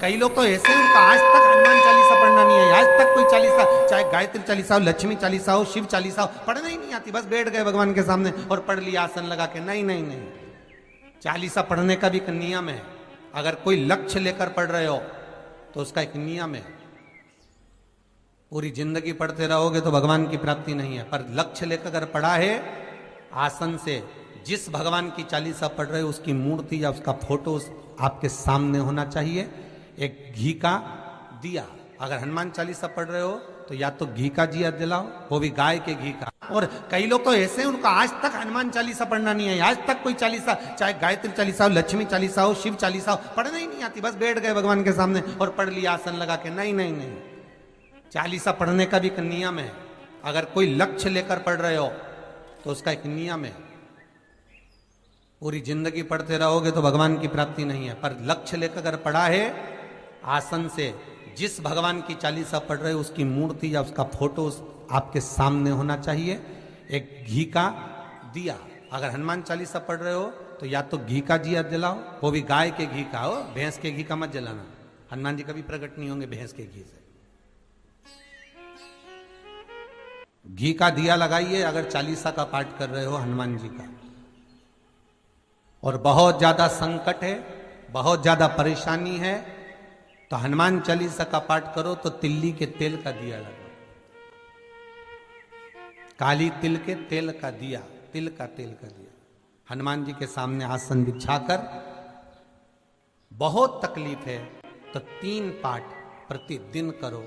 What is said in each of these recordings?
कई लोग तो ऐसे हैं उनका आज तक हनुमान चालीसा पढ़ना नहीं है, आज तक कोई चालीसा, चाहे गायत्री चालीसा हो, लक्ष्मी चालीसा हो, शिव चालीसा हो, पढ़ना ही नहीं आती, बस बैठ गए भगवान के सामने और पढ़ लिया आसन लगा के। नहीं नहीं नहीं, चालीसा पढ़ने का भी एक नियम है। अगर कोई लक्ष्य लेकर पढ़ रहे हो तो उसका एक नियम है। पूरी जिंदगी पढ़ते रहोगे तो भगवान की प्राप्ति नहीं है, पर लक्ष्य लेकर अगर पढ़ा है आसन से, जिस भगवान की चालीसा पढ़ रहे हो उसकी मूर्ति या उसका फोटो आपके सामने होना चाहिए। एक घी का दिया, अगर हनुमान चालीसा पढ़ रहे हो तो या तो घी का दिया जलाओ, वो भी गाय के घी का। और कई लोग तो ऐसे हैं उनका आज तक हनुमान चालीसा पढ़ना नहीं है, आज तक कोई चालीसा, चाहे गायत्री चालीसा हो, लक्ष्मी चालीसा हो, शिव चालीसा हो, पढ़ना ही नहीं आती, बस बैठ गए भगवान के सामने और पढ़ लिया आसन लगा के। नहीं नहीं नहीं, चालीसा पढ़ने का भी एक नियम है। अगर कोई लक्ष्य लेकर पढ़ रहे हो तो उसका एक नियम है। पूरी जिंदगी पढ़ते रहोगे तो भगवान की प्राप्ति नहीं है, पर लक्ष्य लेकर अगर पढ़ा है आसन से, जिस भगवान की चालीसा पढ़ रहे हो उसकी मूर्ति या उसका फोटो आपके सामने होना चाहिए। एक घी का दिया, अगर हनुमान चालीसा पढ़ रहे हो तो या तो घी का दिया जलाओ, वो भी गाय के घी का हो, भैंस के घी का मत जलाना। हनुमान जी कभी प्रकट नहीं होंगे भैंस के घी से। घी का दिया लगाइए अगर चालीसा का पाठ कर रहे हो हनुमान जी का। और बहुत ज्यादा संकट है, बहुत ज्यादा परेशानी है तो हनुमान चालीसा का पाठ करो तो तिल्ली के तेल का दिया लगाओ, काली तिल के तेल का दिया, तिल का तेल का दिया हनुमान जी के सामने आसन बिछाकर। बहुत तकलीफ है तो 3 पाठ प्रतिदिन करो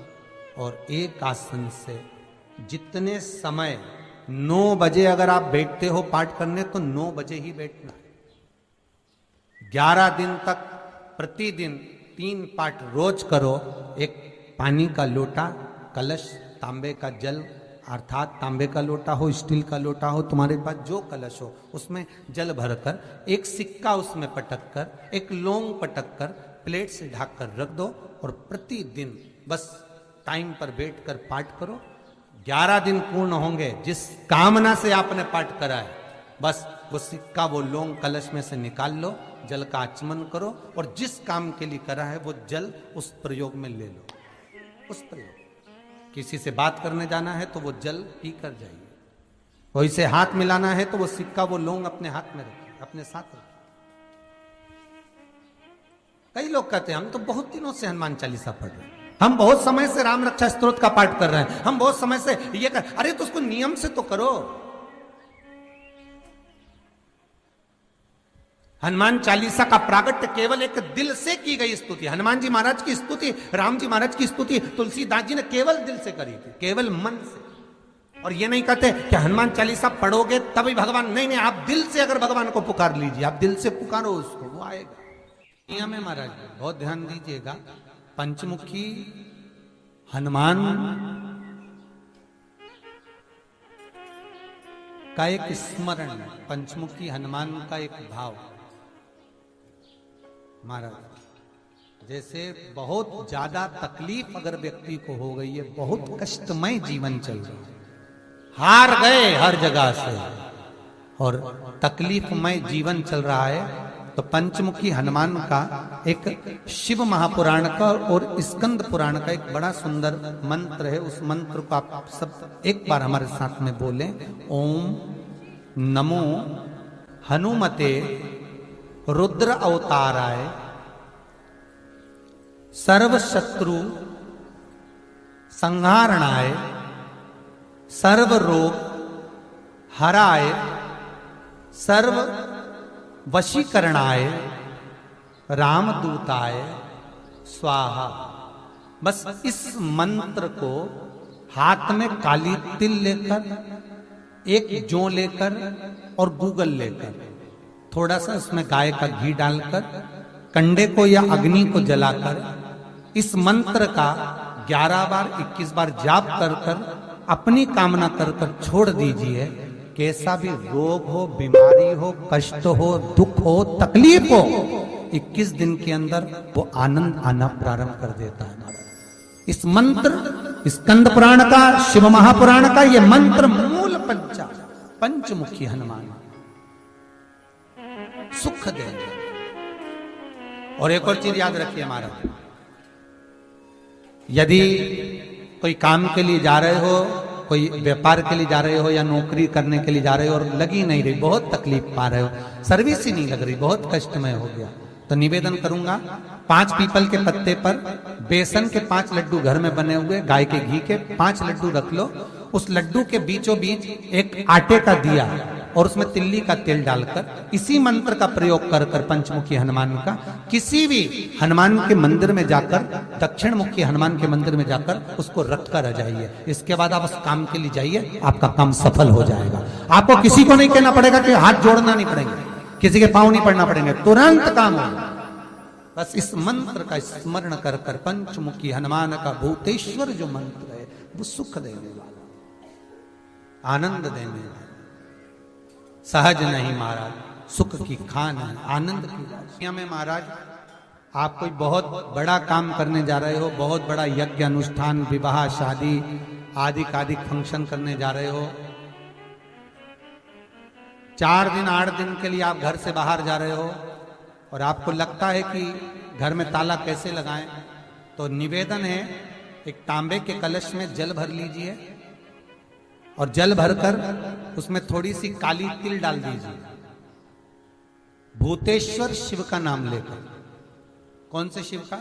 और एक आसन से जितने समय, 9 बजे अगर आप बैठते हो पाठ करने तो 9 बजे ही बैठना है। 11 दिन तक प्रतिदिन 3 पाठ रोज करो। एक पानी का लोटा, कलश, तांबे का जल अर्थात तांबे का लोटा हो, स्टील का लोटा हो, तुम्हारे पास जो कलश हो उसमें जल भरकर, एक सिक्का उसमें पटक कर, एक लौंग पटक कर प्लेट से ढक कर रख दो और प्रतिदिन बस टाइम पर बैठकर पाठ करो। 11 दिन पूर्ण होंगे, जिस कामना से आपने पाठ करा है बस वो सिक्का, वो लौंग कलश में से निकाल लो, जल का आचमन करो और जिस काम के लिए करा है वो जल उस प्रयोग में ले लो। उस प्रयोग, किसी से बात करने जाना है तो वो जल पी कर जाइए, कोई से हाथ मिलाना है तो वो सिक्का, वो लौंग अपने हाथ में रखिए, अपने साथ रखिए। कई लोग कहते हैं हम तो बहुत दिनों से हनुमान चालीसा पढ़ रहे हैं, हम बहुत समय से राम रक्षा स्तोत्र का पाठ कर रहे हैं, हम बहुत समय से ये कर। अरे तो उसको नियम से तो करो। हनुमान चालीसा का प्रागट्य केवल एक दिल से की गई स्तुति। हनुमान जी महाराज की स्तुति, राम जी महाराज की स्तुति तुलसीदास जी ने केवल दिल से करी थी, केवल मन से। और ये नहीं कहते कि हनुमान चालीसा पढ़ोगे तभी भगवान, नहीं नहीं, आप दिल से अगर भगवान को पुकार लीजिए, आप दिल से पुकारो उसको, वो आएगा। नियम है महाराज, बहुत ध्यान दीजिएगा। पंचमुखी हनुमान का एक स्मरण, पंचमुखी हनुमान का एक भाव। महाराज जैसे बहुत ज्यादा तकलीफ अगर व्यक्ति को हो गई है, बहुत कष्टमय जीवन चल रहा है, हार गए हर जगह से और तकलीफमय जीवन चल रहा है, तो पंचमुखी हनुमान का एक शिव महापुराण का और स्कंद पुराण का एक बड़ा सुंदर मंत्र है। उस मंत्र को आप सब एक बार हमारे साथ में बोलें। ओम नमो हनुमते रुद्र अवताराय सर्व शत्रु संहारणाय सर्व रोग हराय सर्व वशीकरणाय रामदूताय स्वाहा। बस इस मंत्र को हाथ में काली तिल लेकर, एक जौ लेकर और गूगल लेकर, थोड़ा सा उसमें गाय का घी डालकर, कंडे को या अग्नि को जलाकर इस मंत्र का 11 बार 21 बार जाप कर कर अपनी कामना कर कर छोड़ दीजिए। कैसा भी रोग हो, बीमारी हो, कष्ट हो, दुख हो, तकलीफ हो, 21 दिन के अंदर वो आनंद आना प्रारंभ कर देता है। इस मंत्र, स्कंद पुराण का, शिव महापुराण का ये मंत्र मूल पंचमुखी हनुमान सुख देंगे। और एक और चीज याद रखिए महाराज, यदि कोई काम के लिए जा रहे हो, कोई व्यापार के लिए जा रहे हो या नौकरी करने के लिए जा रहे हो और लगी नहीं रही, बहुत तकलीफ पा रहे हो, सर्विस ही नहीं लग रही, बहुत कष्टमय हो गया, तो निवेदन करूंगा 5 पीपल के पत्ते पर बेसन के 5 लड्डू घर में बने हुए गाय के घी के 5 लड्डू रख लो। उस लड्डू के बीचों बीच एक आटे का दिया और उसमें तिल्ली का तेल डालकर इसी मंत्र का प्रयोग कर कर पंचमुखी हनुमान का किसी भी हनुमान के मंदिर में जाकर, दक्षिण मुखी हनुमान के मंदिर में जाकर उसको रख कर आ जाइए। इसके बाद आप उस काम के लिए जाइए, आपका काम सफल हो जाएगा। आपको किसी को नहीं कहना पड़ेगा कि हाथ जोड़ना नहीं पड़ेंगे, किसी के पांव नहीं पड़ना पड़ेंगे, तुरंत काम होगा। बस इस मंत्र का स्मरण कर कर पंचमुखी हनुमान का भूतेश्वर जो मंत्र है वो सुख देने वाला, आनंद देने वाला, सहज नहीं महाराज, सुख की खान है, आनंद की दुनिया में। महाराज आप कोई बहुत बड़ा काम करने जा रहे हो, बहुत बड़ा यज्ञ अनुष्ठान, विवाह, शादी आदि आदि फंक्शन करने जा रहे हो, 4 दिन 8 दिन के लिए आप घर से बाहर जा रहे हो और आपको लगता है कि घर में ताला कैसे लगाएं, तो निवेदन है एक तांबे के कलश में जल भर लीजिए और जल भरकर उसमें थोड़ी सी काली तिल डाल दीजिए, भूतेश्वर शिव का नाम लेकर। कौन से शिव का?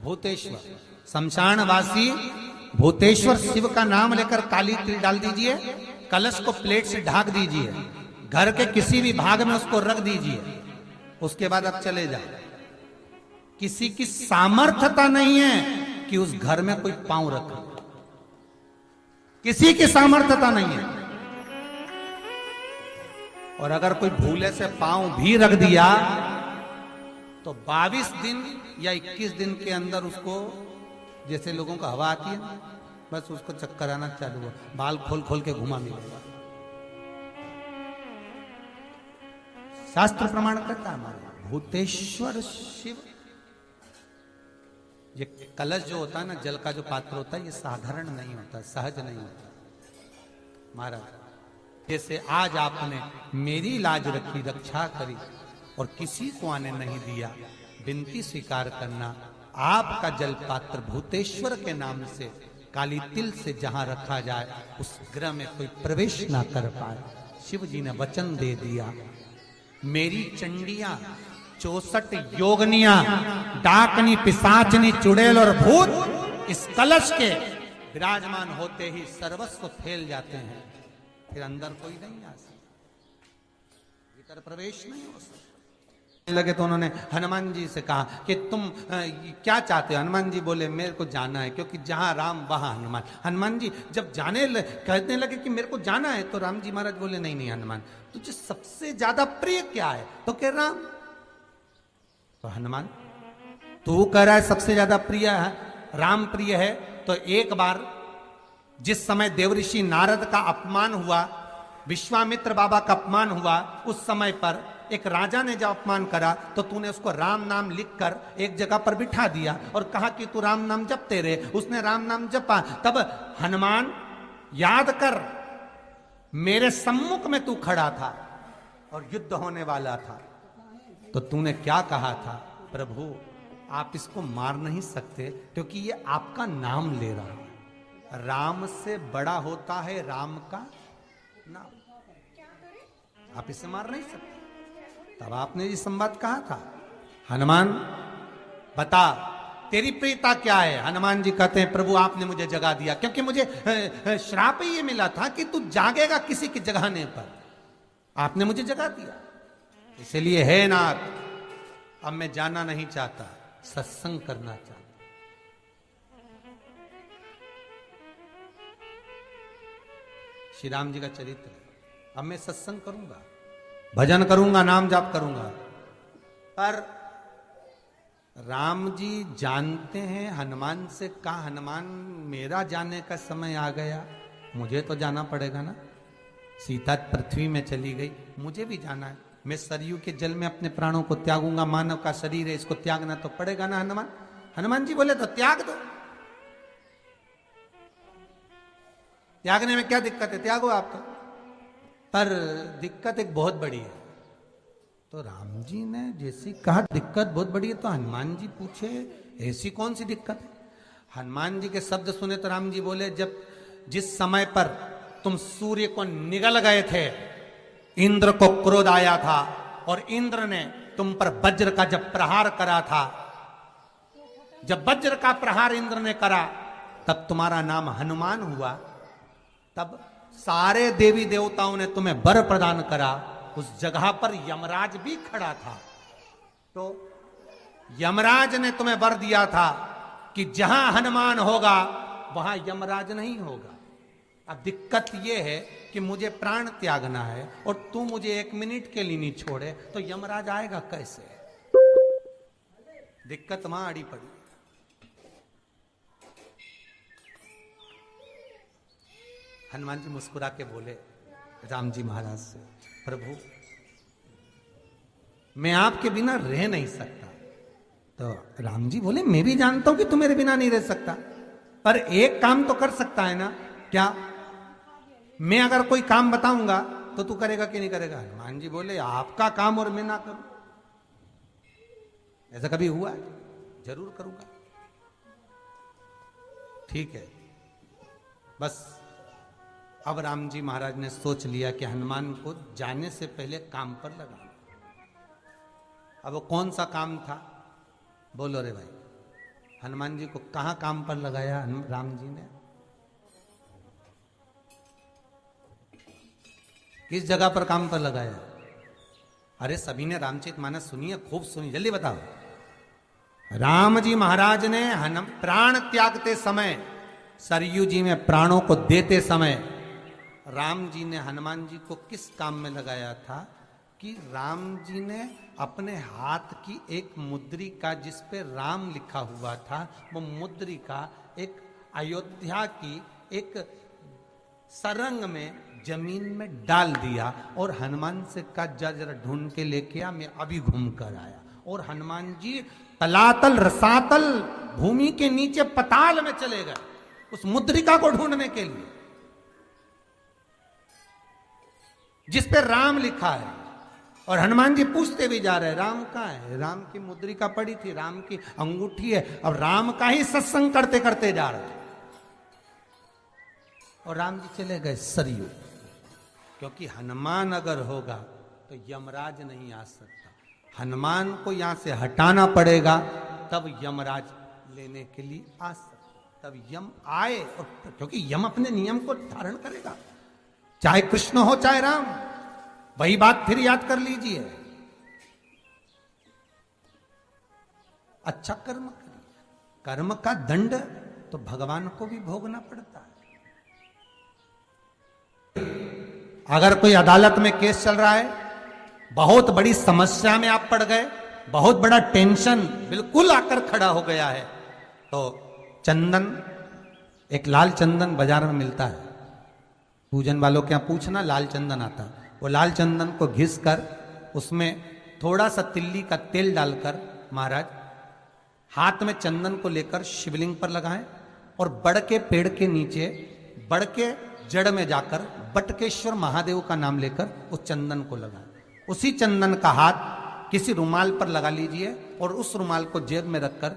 भूतेश्वर, शमशानवासी भूतेश्वर शिव का नाम लेकर काली तिल डाल दीजिए, कलश को प्लेट से ढक दीजिए, घर के किसी भी भाग में उसको रख दीजिए। उसके बाद आप चले जाए। किसी की सामर्थ्यता नहीं है कि उस घर में कोई पांव रखे, किसी की सामर्थ्यता नहीं है। और अगर कोई भूले से पांव भी रख दिया तो 22 दिन या 21 दिन के अंदर उसको, जैसे लोगों को हवा आती है, बस उसको चक्कर आना चालू हो, बाल खोल खोल के घुमा मिलेगा। शास्त्र प्रमाण करता है हमारे भूतेश्वर शिव। ये कलश जो होता है ना, जल का जो पात्र होता है, ये साधारण नहीं होता, सहज नहीं होता महाराज। जैसे आज आपने मेरी लाज रखी, रक्षा करी और किसी को आने नहीं दिया, विनती स्वीकार करना। आपका जल पात्र भूतेश्वर के नाम से काली तिल से जहां रखा जाए उस गृह में कोई प्रवेश ना कर पाए। शिव जी ने वचन दे दिया, मेरी चंडियां 64 योगनियां, डाकनी, पिशाचनी, चुड़ैल और भूत इस कलश के विराजमान होते ही सर्वस्व फैल जाते हैं, फिर अंदर कोई नहीं आ सकता, भीतर प्रवेश नहीं हो सकता। लगे तो उन्होंने हनुमान जी से कहा कि तुम क्या चाहते हो? हनुमान जी बोले मेरे को जाना है, क्योंकि जहां राम वहां हनुमान। हनुमान जी जब कहने लगे कि मेरे को जाना है, तो राम जी महाराज बोले नहीं नहीं हनुमान, तुझे सबसे ज्यादा प्रिय क्या है? तो कह राम। तो हनुमान तू कह रहा है सबसे ज्यादा प्रिय है, राम प्रिय है, तो एक बार जिस समय देवऋषि नारद का अपमान हुआ, विश्वामित्र बाबा का अपमान हुआ, उस समय पर एक राजा ने जब अपमान करा तो तूने उसको राम नाम लिखकर एक जगह पर बिठा दिया और कहा कि तू राम नाम जपते रहे। उसने राम नाम जपा। तब हनुमान याद कर, मेरे सम्मुख में तू खड़ा था और युद्ध होने वाला था, तो तूने क्या कहा था? प्रभु आप इसको मार नहीं सकते क्योंकि ये आपका नाम ले रहा है, राम से बड़ा होता है राम का नाम, आप इसे मार नहीं सकते। तब आपने ये संवाद कहा था, हनुमान बता तेरी प्रियता क्या है? हनुमान जी कहते हैं प्रभु आपने मुझे जगा दिया, क्योंकि मुझे श्राप ये मिला था कि तू जागेगा किसी के जगाने पर, आपने मुझे जगा दिया, इसलिए है नाथ अब मैं जाना नहीं चाहता, सत्संग करना चाहता। श्री राम जी का चरित्र, अब मैं सत्संग करूंगा, भजन करूंगा, नाम जाप करूंगा। पर राम जी जानते हैं हनुमान से कहा, हनुमान मेरा जाने का समय आ गया, मुझे तो जाना पड़ेगा ना। सीता पृथ्वी में चली गई, मुझे भी जाना है, मैं सरयू के जल में अपने प्राणों को त्यागूंगा, मानव का शरीर है इसको त्यागना तो पड़ेगा ना हनुमान। हनुमान जी बोले तो त्याग दो, त्यागने में क्या दिक्कत है, त्यागो आप तो। पर दिक्कत एक बहुत बड़ी है। तो राम जी ने जैसी कहा दिक्कत बहुत बड़ी है, तो हनुमान जी पूछे ऐसी कौन सी दिक्कत है? हनुमान जी के शब्द सुने तो राम जी बोले, जब जिस समय पर तुम सूर्य को निगल गए थे, इंद्र को क्रोध आया था और इंद्र ने तुम पर वज्र का जब प्रहार करा था, जब वज्र का प्रहार इंद्र ने करा तब तुम्हारा नाम हनुमान हुआ। तब सारे देवी देवताओं ने तुम्हें वर प्रदान करा। उस जगह पर यमराज भी खड़ा था, तो यमराज ने तुम्हें वर दिया था कि जहां हनुमान होगा वहां यमराज नहीं होगा। अब दिक्कत यह है कि मुझे प्राण त्यागना है और तू मुझे 1 मिनट के लिए नहीं छोड़े, तो यमराज आएगा कैसे? दिक्कत वहां अड़ी पड़ी। हनुमान जी मुस्कुरा के बोले राम जी महाराज से, प्रभु मैं आपके बिना रह नहीं सकता। तो राम जी बोले, मैं भी जानता हूं कि तू मेरे बिना नहीं रह सकता, पर एक काम तो कर सकता है ना। क्या? मैं अगर कोई काम बताऊंगा तो तू करेगा कि नहीं करेगा? हनुमान जी बोले, आपका काम और मैं ना करूं, ऐसा कभी हुआ है? जरूर करूंगा। ठीक है। बस अब राम जी महाराज ने सोच लिया कि हनुमान को जाने से पहले काम पर लगाना। अब वो कौन सा काम था? बोलो रे भाई। हनुमान जी को कहां काम पर लगाया राम जी ने? किस जगह पर काम पर लगाया? अरे सभी ने रामचरितमानस सुनी है, खूब सुनी, जल्दी बताओ। राम जी महाराज ने प्राण त्यागते समय, सरयू जी में प्राणों को देते समय, राम जी ने हनुमान जी को किस काम में लगाया था? कि राम जी ने अपने हाथ की एक मुद्रिका जिस पे राम लिखा हुआ था, वो मुद्रिका एक अयोध्या की एक सरंग में जमीन में डाल दिया और हनुमान से कहा, जरा ढूंढ के लेके आ, मैं अभी घूम कर आया। और हनुमान जी तलातल रसातल भूमि के नीचे पताल में चले गए उस मुद्रिका को ढूंढने के लिए जिस पे राम लिखा है। और हनुमान जी पूछते भी जा रहे, राम कहाँ है? राम की मुद्रिका पड़ी थी, राम की अंगूठी है। अब राम का ही सत्संग करते करते जा रहे और राम जी चले गए सरयू, क्योंकि हनुमान अगर होगा तो यमराज नहीं आ सकता। हनुमान को यहां से हटाना पड़ेगा, तब यमराज लेने के लिए आ सकता। तब यम आए, और क्योंकि यम अपने नियम को धारण करेगा, चाहे कृष्ण हो चाहे राम। वही बात फिर याद कर लीजिए, अच्छा कर्म करिए, कर्म का दंड तो भगवान को भी भोगना पड़ता है। अगर कोई अदालत में केस चल रहा है, बहुत बड़ी समस्या में आप पड़ गए, बहुत बड़ा टेंशन बिल्कुल आकर खड़ा हो गया है, तो चंदन, एक लाल चंदन बाजार में मिलता है, पूजन वालों के यहां पूछना, लाल चंदन आता है। वो लाल चंदन को घिस कर उसमें थोड़ा सा तिल्ली का तेल डालकर महाराज हाथ में चंदन को लेकर शिवलिंग पर लगाएं और बड़ के पेड़ के नीचे, बड़ के जड़ में जाकर बटकेश्वर महादेव का नाम लेकर उस चंदन को लगाएं। उसी चंदन का हाथ किसी रुमाल पर लगा लीजिए और उस रुमाल को जेब में रखकर,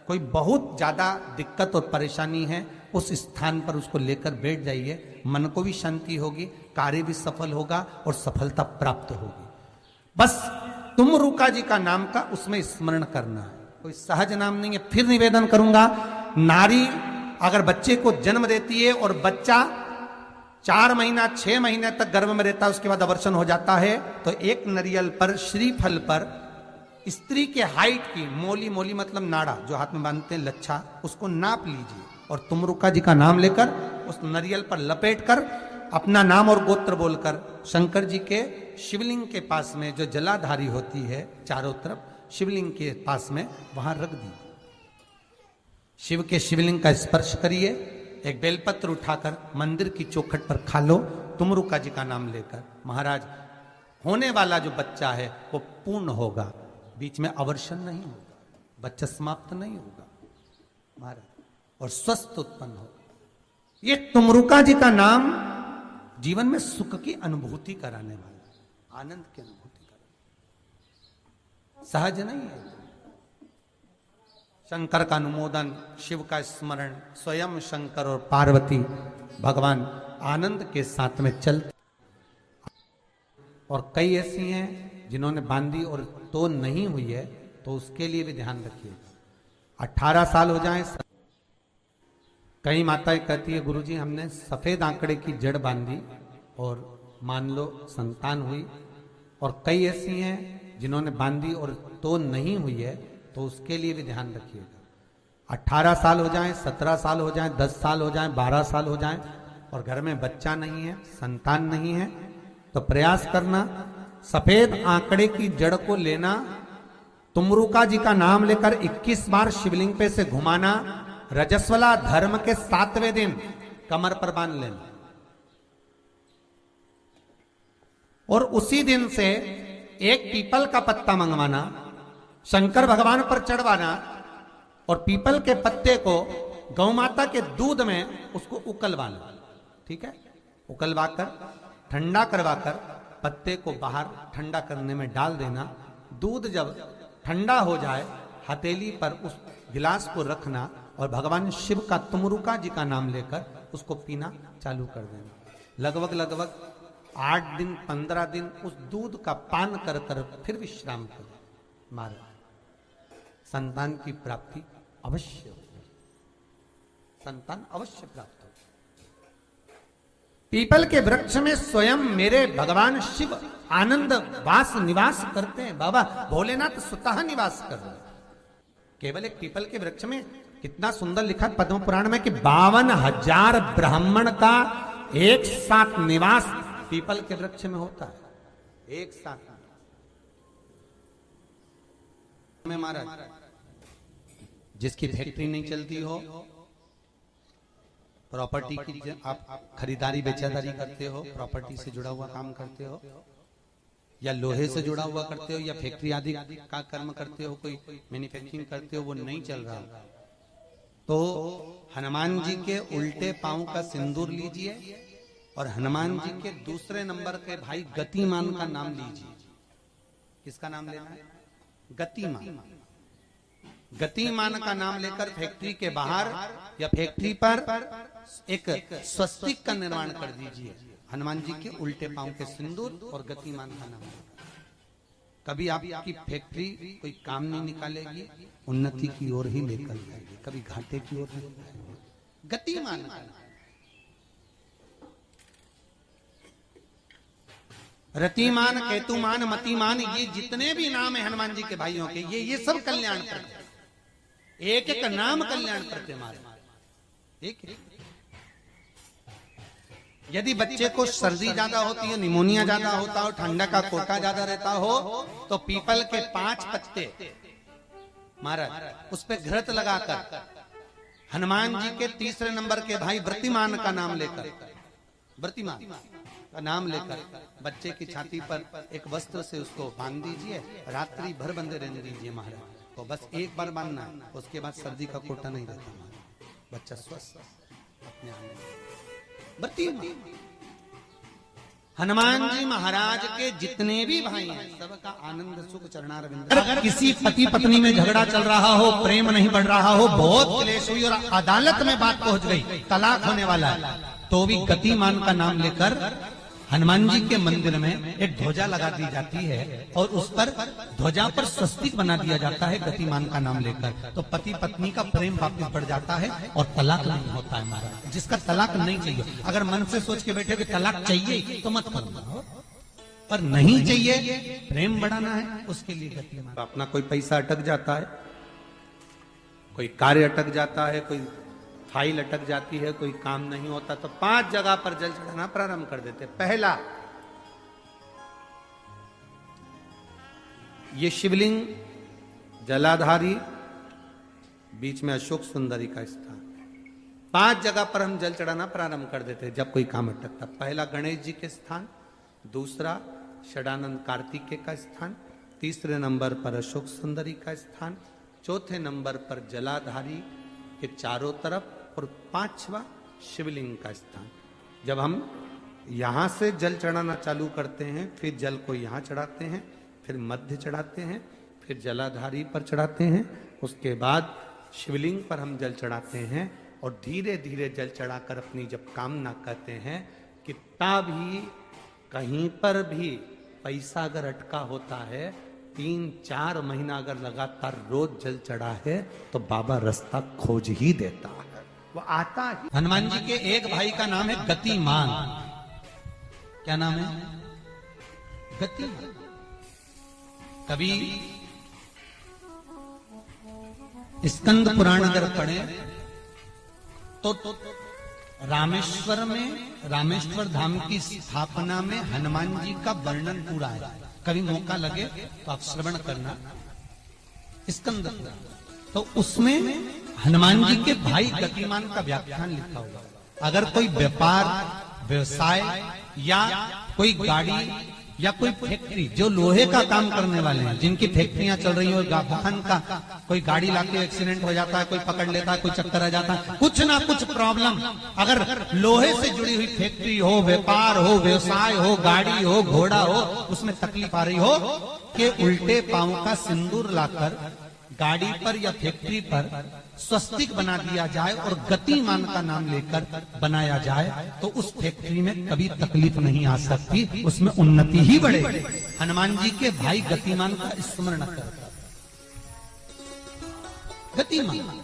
कोई बहुत ज्यादा दिक्कत और परेशानी है उस स्थान पर उसको लेकर बैठ जाइए। मन को भी शांति होगी, कार्य भी सफल होगा और सफलता प्राप्त होगी। बस तुम रुका जी का नाम का उसमें स्मरण करना है, कोई सहज नाम नहीं है। फिर निवेदन करूंगा, नारी अगर बच्चे को जन्म देती है और बच्चा 4 महीना 6 महीने तक गर्भ में रहता है, उसके बाद अवर्षण हो जाता है, तो एक नरियल पर, श्रीफल पर स्त्री के हाइट की मोली, मोली मतलब नाड़ा जो हाथ में बांधते हैं, लच्छा, उसको नाप लीजिए और तुमरुका जी का नाम लेकर उस नरियल पर लपेट कर अपना नाम और गोत्र बोलकर शंकर जी के शिवलिंग के पास में जो जलाधारी होती है चारों तरफ शिवलिंग के पास में, वहां रख दीजिए। शिव के शिवलिंग का स्पर्श करिए, एक बेलपत्र उठाकर मंदिर की चौखट पर खा लो, तुमरुका जी का नाम लेकर। महाराज होने वाला जो बच्चा है वो पूर्ण होगा, बीच में अवर्षण नहीं होगा, बच्चा समाप्त नहीं होगा महाराज, और स्वस्थ उत्पन्न होगा। ये तुमरुका जी का नाम जीवन में सुख की अनुभूति कराने वाला, आनंद की अनुभूति कराने, सहज नहीं है। शंकर का अनुमोदन, शिव का स्मरण, स्वयं शंकर और पार्वती भगवान आनंद के साथ में चलते। और कई ऐसी हैं जिन्होंने बांधी और तो नहीं हुई है, तो उसके लिए भी ध्यान रखिए। 18 साल हो जाए। कई माताएं कहती है गुरुजी हमने सफेद आंकड़े की जड़ बांधी और मान लो संतान हुई। और कई ऐसी हैं जिन्होंने बांधी और तो नहीं हुई है, तो उसके लिए भी ध्यान रखिएगा। 18 साल हो जाए, 17 साल हो जाए, 10 साल हो जाए, 12 साल हो जाए और घर में बच्चा नहीं है, संतान नहीं है, तो प्रयास करना सफेद आंकड़े की जड़ को लेना, तुमरुका जी का नाम लेकर 21 बार शिवलिंग पे से घुमाना, रजस्वला धर्म के 7वें दिन कमर पर बांध लेना और उसी दिन से एक पीपल का पत्ता मंगवाना, शंकर भगवान पर चढ़वाना और पीपल के पत्ते को गौ माता के दूध में उसको उकलवाना। ठीक है, उकलवाकर ठंडा करवाकर पत्ते को बाहर ठंडा करने में डाल देना। दूध जब ठंडा हो जाए हथेली पर उस गिलास को रखना और भगवान शिव का तुमरुका जी का नाम लेकर उसको पीना चालू कर देना। लगभग 8 दिन 15 दिन उस दूध का पान कर कर फिर विश्राम कर मारे, संतान की प्राप्ति अवश्य हो, संतान अवश्य प्राप्त हो। पीपल के वृक्ष में स्वयं मेरे भगवान शिव आनंद वास निवास करते हैं। बाबा भोलेनाथ स्वतः निवास कर रहे हैं। केवल एक पीपल के वृक्ष में कितना सुंदर लिखा पद्म पुराण में कि 52,000 ब्राह्मण का एक साथ निवास पीपल के वृक्ष में होता है। एक साथ में महाराज जिसकी फैक्ट्री नहीं चलती हो, प्रॉपर्टी की आप खरीदारी बेचादारी करते हो, प्रॉपर्टी से जुड़ा हुआ काम करते हो या लोहे से जुड़ा हुआ करते हो या फैक्ट्री आदि का कर्म करते हो, कोई मैन्युफैक्चरिंग करते हो, वो नहीं चल रहा, तो हनुमान जी के उल्टे पांव का सिंदूर लीजिए और हनुमान जी के दूसरे नंबर के भाई गतिमान का नाम लीजिए। किसका नाम लेना है? गतिमान। गतिमान का नाम लेकर फैक्ट्री के बाहर या फैक्ट्री पर एक स्वस्तिक का निर्माण कर दीजिए। हनुमान जी के उल्टे पांव के सिंदूर और गतिमान का नाम। कभी आपकी फैक्ट्री कोई काम नहीं निकालेगी, उन्नति की ओर ही लेकर जाएगी, कभी घाटे की ओर नहीं जाएगी। गतिमान का नाम। रतिमान, केतुमान, मतिमान, ये जितने भी नाम है हनुमान जी के भाइयों के, ये सब कल्याण करते, एक एक नाम कल्याण करते हमारे। एक यदि बच्चे को सर्दी ज्यादा होती है, निमोनिया ज्यादा होता हो, ठंडा का कोटा ज्यादा रहता हो, तो पीपल के 5 पत्ते महाराज उस पे घृत लगाकर हनुमान जी के तीसरे नंबर के भाई व्रतिमान का नाम लेकर, व्रतिमान का नाम लेकर बच्चे की छाती पर एक वस्त्र से उसको बांध दीजिए, रात्रि भर बंधे रहने दीजिए महाराज। तो बस एक बार बांधना, उसके बाद सर्दी का कोटा नहीं रहता, बच्चा स्वस्थ अपने आप। हनुमान जी महाराज के जितने भी भाई हैं सबका आनंद सुख चरणारविंद। अगर किसी पति पत्नी में झगड़ा चल रहा हो, प्रेम नहीं बढ़ रहा हो, बहुत क्लेश हुई और अदालत में बात पहुंच गई, तलाक होने वाला है, तो भी गतिमान का नाम लेकर हनुमान जी के मंदिर में एक ध्वजा लगा दी जाती है और उस पर ध्वजा पर स्वस्तिक बना दिया जाता है गतिमान का नाम लेकर। तो पति पत्नी का प्रेम वापस बढ़ जाता है और तलाक नहीं होता है महाराज। जिसका तलाक नहीं चाहिए, अगर मन से सोच के बैठे कि तलाक चाहिए तो मत करना, पर नहीं चाहिए, प्रेम बढ़ाना है, उसके लिए गतिमान। अपना कोई पैसा अटक जाता है, कोई कार्य अटक जाता है, कोई फाइल अटक जाती है, कोई काम नहीं होता, तो 5 जगह पर जल चढ़ाना प्रारंभ कर देते। पहला, ये शिवलिंग जलाधारी, बीच में अशोक सुंदरी का स्थान, 5 जगह पर हम जल चढ़ाना प्रारंभ कर देते जब कोई काम अटकता। पहला गणेश जी के स्थान, दूसरा षडानंद कार्तिकेय का स्थान, तीसरे नंबर पर अशोक सुंदरी का स्थान, चौथे नंबर पर जलाधारी के चारों तरफ और 5वां शिवलिंग का स्थान। जब हम यहां से जल चढ़ाना चालू करते हैं, फिर जल को यहां चढ़ाते हैं, फिर मध्य चढ़ाते हैं, फिर जलाधारी पर चढ़ाते हैं, उसके बाद शिवलिंग पर हम जल चढ़ाते हैं और धीरे धीरे जल चढ़ाकर अपनी जब कामना करते हैं, कितना भी कहीं पर भी पैसा अगर अटका होता है, 3-4 महीना अगर लगातार रोज जल चढ़ा है तो बाबा रास्ता खोज ही देता है, वो आता ही। हनुमान जी के एक भाई का नाम है गतिमान। क्या नाम है? गतिमान। कभी स्कंद पुराण अगर पढ़े तो रामेश्वर धाम की स्थापना में हनुमान जी का वर्णन पूरा है। कभी मौका लगे तो आप श्रवण करना स्कंद पुराण। तो उसमें हनुमान जी के भाई गतिमान का व्याख्यान लिखा हुआ। अगर कोई व्यापार व्यवसाय या कोई गाड़ी या कोई फैक्ट्री, जो लोहे का काम करने वाले हैं, जिनकी फैक्ट्रियां चल रही हो, वाहन का कोई गाड़ी लाके एक्सीडेंट हो जाता है, कोई पकड़ लेता है, कोई चक्कर आ जाता है, कुछ ना कुछ प्रॉब्लम, अगर लोहे से जुड़ी हुई फैक्ट्री हो, व्यापार हो, व्यवसाय हो, गाड़ी हो, घोड़ा हो, उसमें तकलीफ आ रही हो कि उल्टे पांव का सिंदूर लाकर गाड़ी पर या फैक्ट्री पर स्वस्तिक बना दिया जाए और गतिमान का नाम लेकर बनाया जाए, तो उस फैक्ट्री में कभी तकलीफ नहीं आ सकती, उसमें उन्नति ही बढ़ेगी। हनुमान जी के भाई गतिमान का स्मरण कर, गतिमान,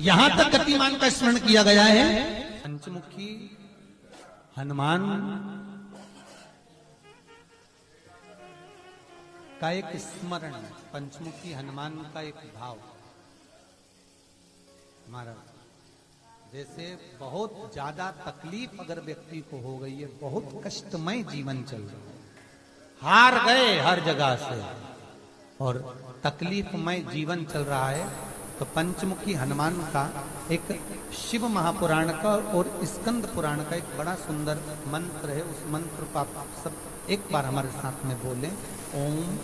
यहां तक गतिमान का स्मरण किया गया है। पंचमुखी हनुमान का एक स्मरण, पंचमुखी हनुमान का एक भाव। महाराज, जैसे बहुत ज्यादा तकलीफ अगर व्यक्ति को हो गई है, बहुत कष्टमय जीवन चल रहा है, हार गए हर जगह से और तकलीफमय जीवन चल रहा है, तो पंचमुखी हनुमान का एक शिव महापुराण का और स्कंद पुराण का एक बड़ा सुंदर मंत्र है। उस मंत्र को आप सब एक बार हमारे साथ में बोलें। ओम